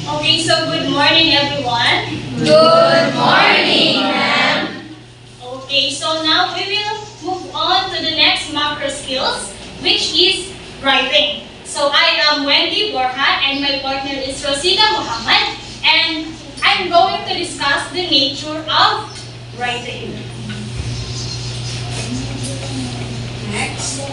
Okay, so good morning everyone. Good morning, ma'am. Okay, so now we will move on to the next macro skills, which is writing. So I am Wendy Borja and my partner is Rosita Muhammad, and I'm going to discuss the nature of writing. Next.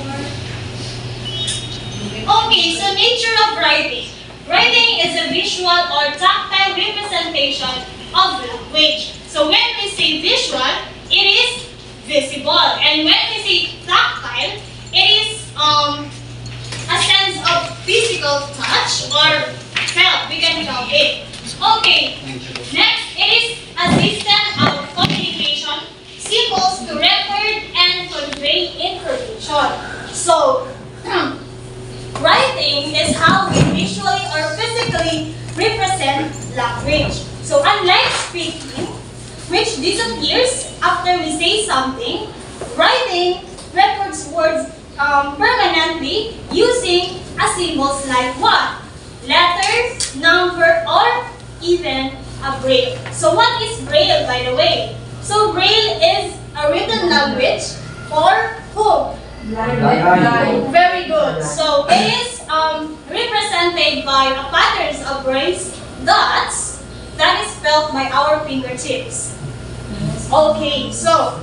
Okay, so nature of writing. Writing is a visual or tactile representation of language. So when we say visual, it is visible. And when we say tactile, it is a sense of physical touch or felt. We can feel it. Okay, next, it is a system of communication, symbols to record and convey information. So, writing is how we visually or physically represent language. So unlike speaking, which disappears after we say something, writing records words permanently using a symbols like what? Letters, number, or even a braille. So what is braille, by the way? So braille is a written language for who? Very good. So it is represented by a patterns of raised dots that is felt by our fingertips. Okay, so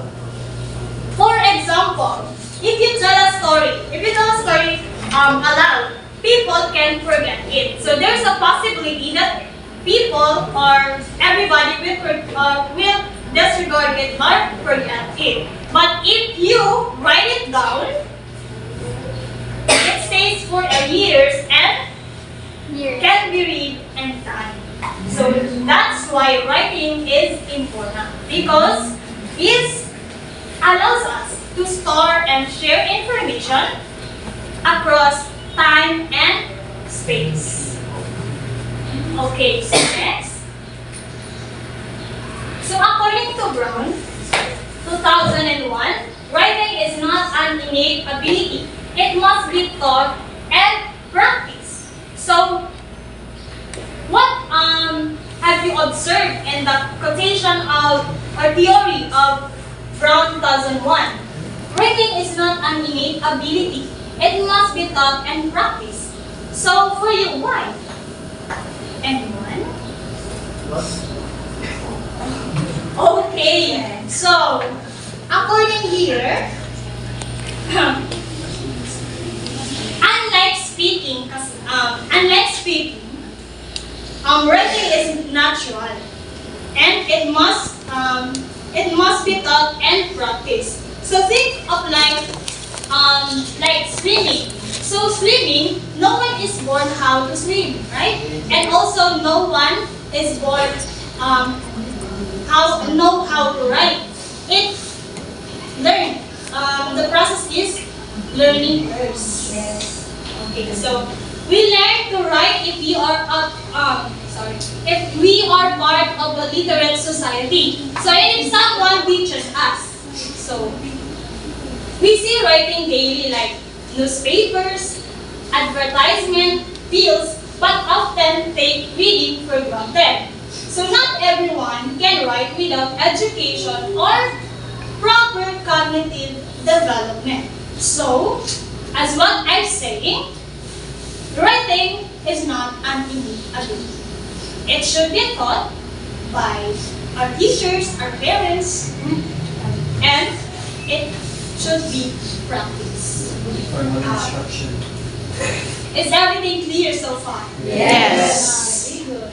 for example, if you tell a story aloud, people can forget it. So there's a possibility that people or everybody will disregard it or forget it. But if you write it down, it stays for years and can be read and done. So that's why writing is important because it allows us to store and share information across time and space. Okay, so next. So according to Brown, 2001, writing is not an innate ability. It must be taught and practiced. So, what have you observed in the quotation of or theory of Brown 2001? Writing is not an innate ability. It must be taught and practiced. So, for you, why? Anyone? Okay, so according here, unlike speaking, writing is natural, and it must be taught and practiced. So think of like swimming. So swimming, no one is born how to swim, right? And also no one is born how to write. It's learned. The process is learning first. Okay, so we learn to write if we are part of a literate society. So if someone teaches us, so we see writing daily like newspapers, advertisement, bills, but often take reading for granted. So not everyone can write without education or proper cognitive development. So, as what I'm saying, writing is not an innate ability. It should be taught by our teachers, our parents, and it should be practiced. Formal instruction. Is everything clear so far? Yes. Very good.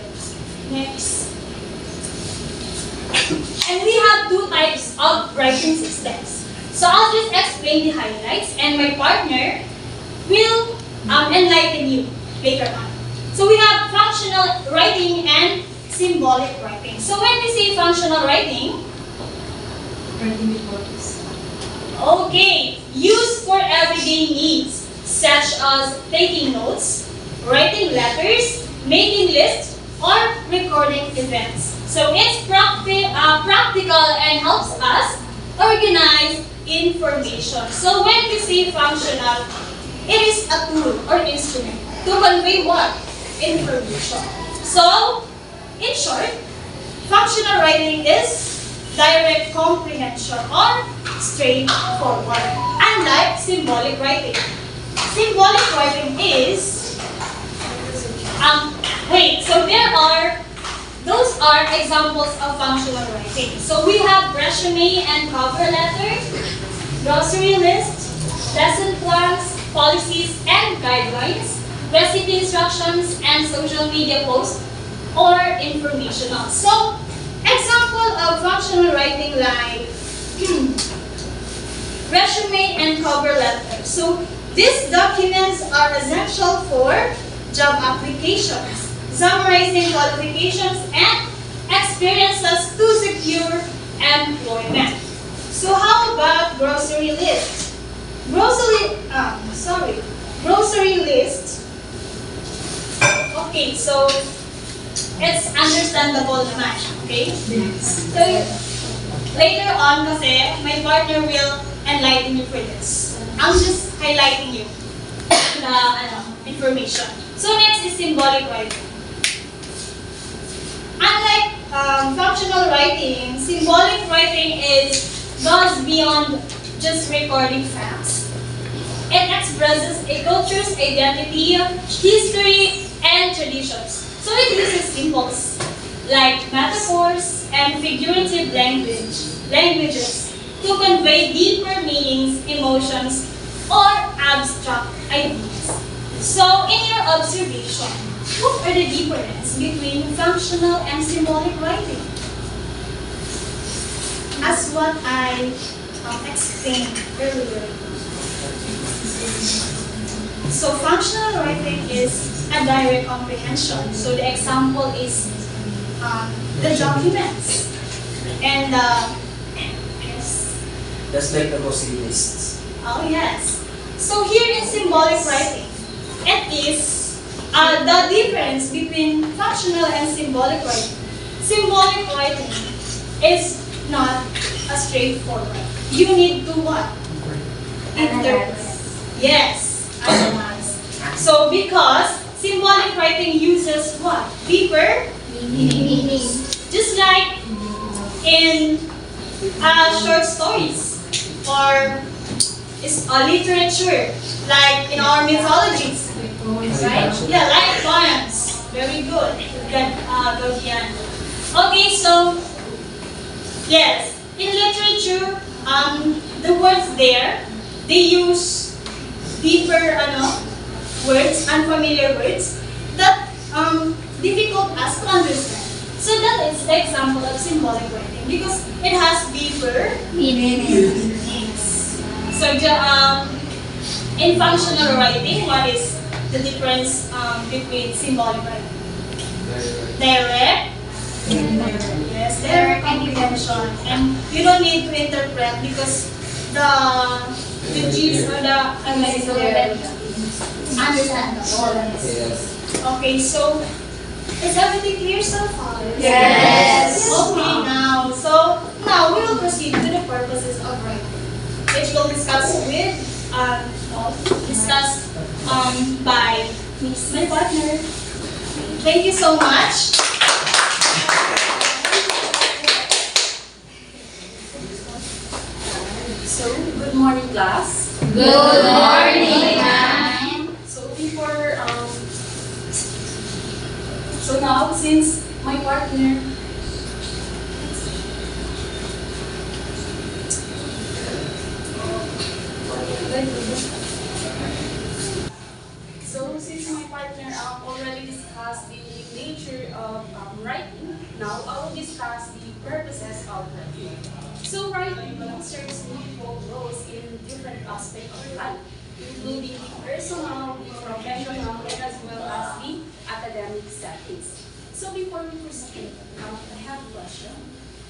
Next. And we have two types of writing systems. So I'll just explain the highlights and my partner will enlighten you later on. So we have functional writing and symbolic writing. So when we say functional writing, Writing with purpose. okay, used for everyday needs such as taking notes, writing letters, making lists, or recording events. So it's practical and helps us organize information. So when we say functional, it is a tool or instrument to convey what? information. So, in short, functional writing is direct comprehension or straightforward, unlike symbolic writing. Symbolic writing is, those are examples of functional writing. So we have resume and cover letter, grocery list, lesson plans, policies and guidelines, recipe instructions, and social media posts or informational. So, example of functional writing like resume and cover letter. So, these documents are essential for job applications, summarizing qualifications and experiences to secure employment. So, how about grocery list? Grocery list. Okay, so it's understandable naman, okay? So later on kasi, my partner will enlighten you for this. I'm just highlighting you the information. So next is symbolic writing. Unlike functional writing, symbolic writing goes beyond just recording facts. It expresses a culture's identity, history, and traditions. So it uses symbols like metaphors and figurative languages to convey deeper meanings, emotions, or abstract ideas. So in your observation, what are the differences between functional and symbolic writing? As what I explained earlier. So functional writing is a direct comprehension. So the example is the documents and yes. Just like the grocery lists. Oh yes. So here in symbolic writing, it is the difference between functional and symbolic writing. Symbolic writing is not a straightforward. You need to what? Interpret. Yes, analyze. So because symbolic writing uses what? Deeper meanings. Just like in short stories or literature, like in our mythologies. Right? Yeah, like poems. Very good. Gaudian. Okay, so yes, in literature, the words there, they use deeper words, unfamiliar words that difficult us to understand. So that is the example of symbolic writing because it has deeper meanings. So in functional writing, what is the difference between symbolic writing? Direct. Yes, direct comprehension. And you don't need to interpret because the gist or the understandable. Yes. Okay, so is everything clear so far? Yes. Okay, now we will proceed to the purposes of writing, which we'll discuss by my partner. Thank you so much. So, good morning, class. Good morning, ma'am. So, so now, since my partner, already discussed the nature of writing, now I will discuss the purposes of writing. So writing serves multiple roles in different aspects of life, including the personal, the professional, and as well as the academic settings. So before we proceed, I have a question.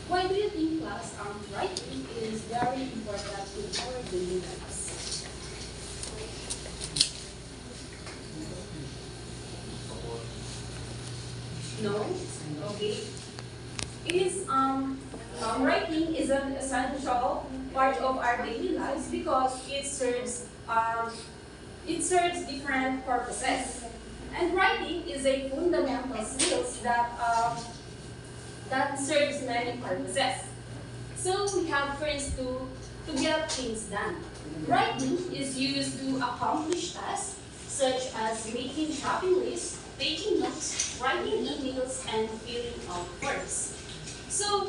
Why do you think class writing is very important in our daily lives? No? Okay. It is, writing is an essential part of our daily lives because it serves different purposes. And writing is a fundamental skills that serves many purposes. So we have first to get things done. Writing is used to accomplish tasks such as making shopping lists, taking notes, writing emails, and filling out forms. So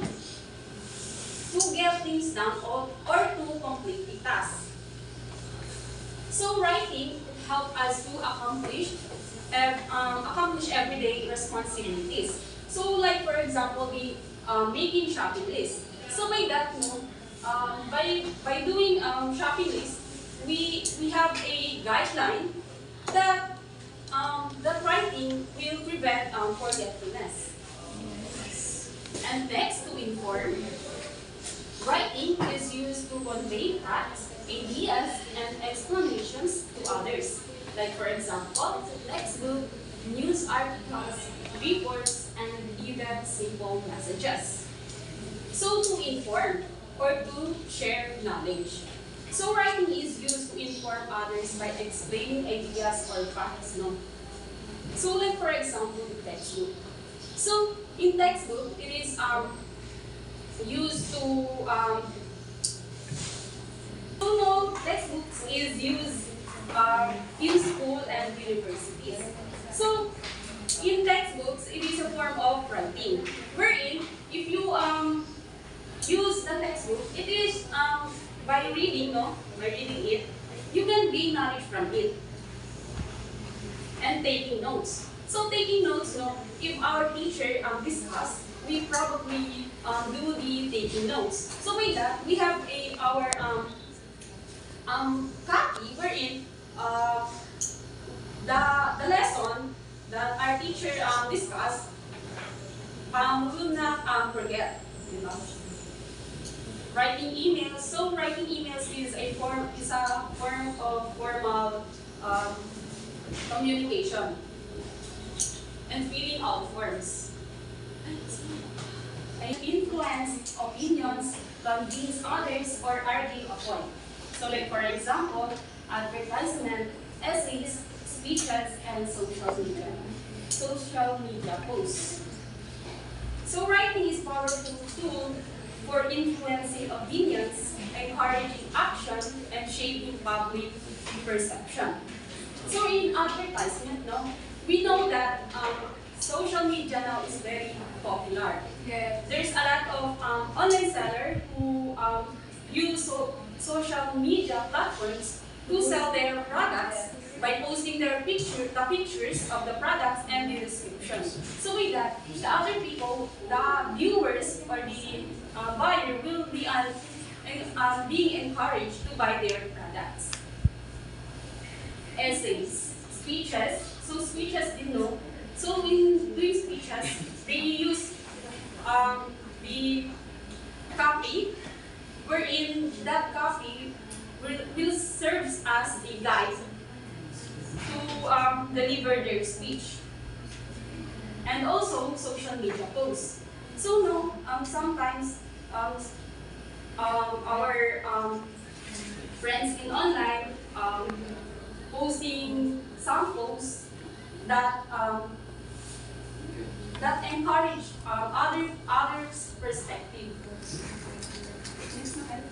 to get things done or to complete the task. So writing helps us to accomplish everyday responsibilities. So like for example, the making shopping list. So by that, by doing shopping list, we have a guideline that that writing will prevent forgetfulness. And next, to inform. Writing is used to convey facts, ideas, and explanations to others. Like for example, textbook, news articles, reports, and even simple messages. So to inform or to share knowledge. So writing is used to inform others by explaining ideas or facts. No? So like for example, the textbook. So in textbook, it is used to textbooks is used in school and universities. So in textbooks, it is a form of writing, wherein if you use the textbook, it is by reading, by reading it, you can gain knowledge from it and taking notes. So taking notes, if our teacher discuss, we probably do the taking notes. So with that, we have our copy wherein the lesson that our teacher discussed will not forget. Writing emails. So writing emails is a form of formal communication and filling out forms. And influence opinions, convince others, or argue a point. So like for example, advertisement, essays, speeches, and social media. Social media posts. So writing is powerful tool for influencing opinions, encouraging action, and shaping public perception. So in advertisement, we know that social media now is very popular. Yes. There's a lot of online sellers who use social media platforms to sell their products by posting the pictures of the products and the description. So with that, the other people, the viewers or the buyer will be being encouraged to buy their products. Essays, speeches. So speeches, So in doing speeches, they use the copy, wherein that copy will serve as the guide to deliver their speech. And also social media posts. So sometimes our friends in online posting some posts that that encourage others' perspective. Next slide.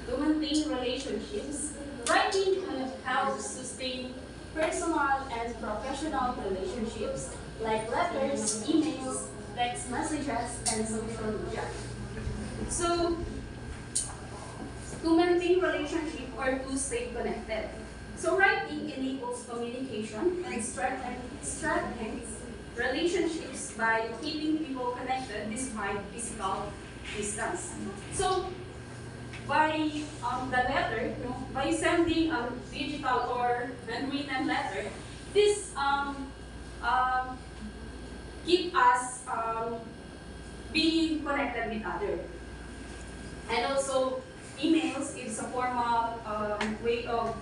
To maintain relationships, writing helps sustain personal and professional relationships like letters, emails, text messages, and social media. So, to maintain relationship or to stay connected. So writing enables communication and strengthens relationships by keeping people connected despite physical distance. So by the letter, by sending a digital or handwritten letter, this keep us being connected with others. And also, emails is a formal way of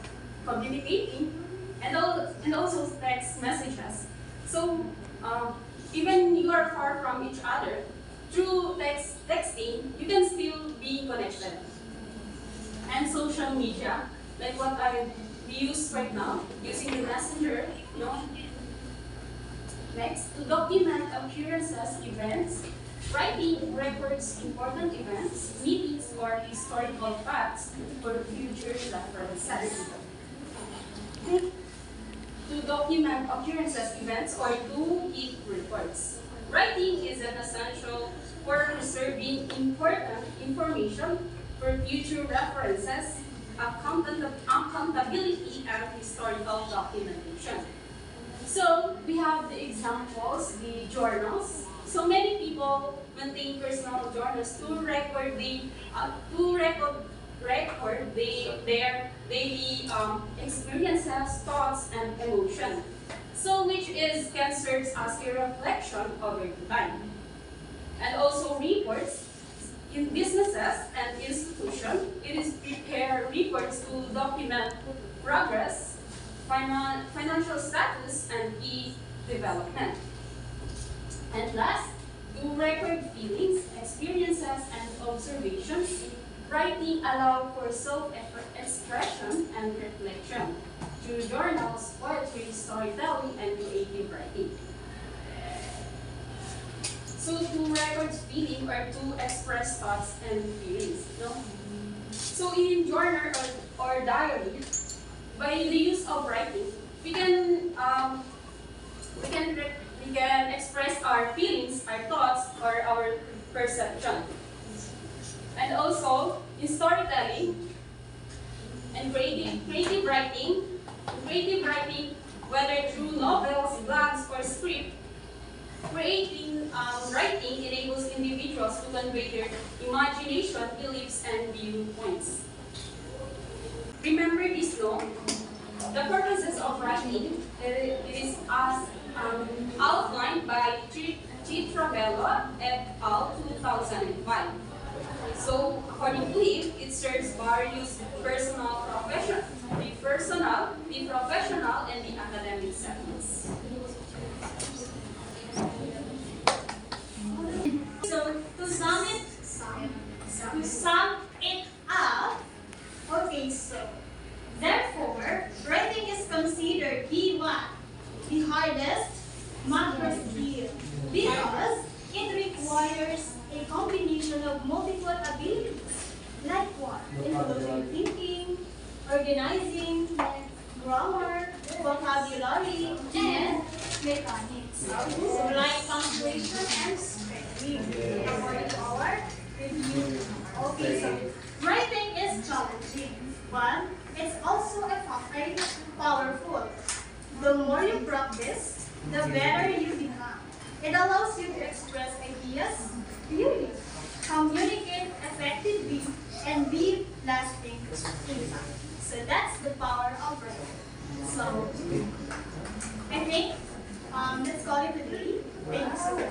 communicating, and also text messages. So even you are far from each other, through texting, you can still be connected. And social media, like what I we use right now using the messenger, Next, to document occurrences, events, writing records important events, meetings, or historical facts for future references. To document occurrences, events, or to keep records. Writing is an essential for preserving important information for future references, accountability, and historical documentation. So we have the examples, the journals. So many people maintain personal journals to record their daily experiences, thoughts, and emotion. So which can serve as a reflection over time. And also reports in businesses and institutions. It is prepare reports to document progress, financial status, and development. And last, to record feelings, experiences, and observations. Writing allows for self-expression and reflection through journals, poetry, storytelling, and creative writing. So to record feeling or to express thoughts and feelings. So in journal or diary, by the use of writing, we can express our feelings, our thoughts, or our perception. And also in storytelling and creative writing, whether through novels, blogs, or script, writing enables individuals to convey their imagination, beliefs, and viewpoints. Remember this, The purposes of writing it is as outlined by Chitravello et al. 2005. So, according to him, it serves various the professional, and the academic settings. So to sum it up, okay, so therefore, writing is considered the hardest matter skill because it requires a combination of multiple abilities, like what? Including thinking, organizing, grammar, vocabulary, and mechanics. So like punctuation and spelling. According to our review. Okay, so writing is challenging, but it's also powerful. The more you practice, the better you become. It allows you to express ideas clearly, communicate effectively, and leave lasting impact. So that's the power of writing. So I think let's call it a day. Thank you so much.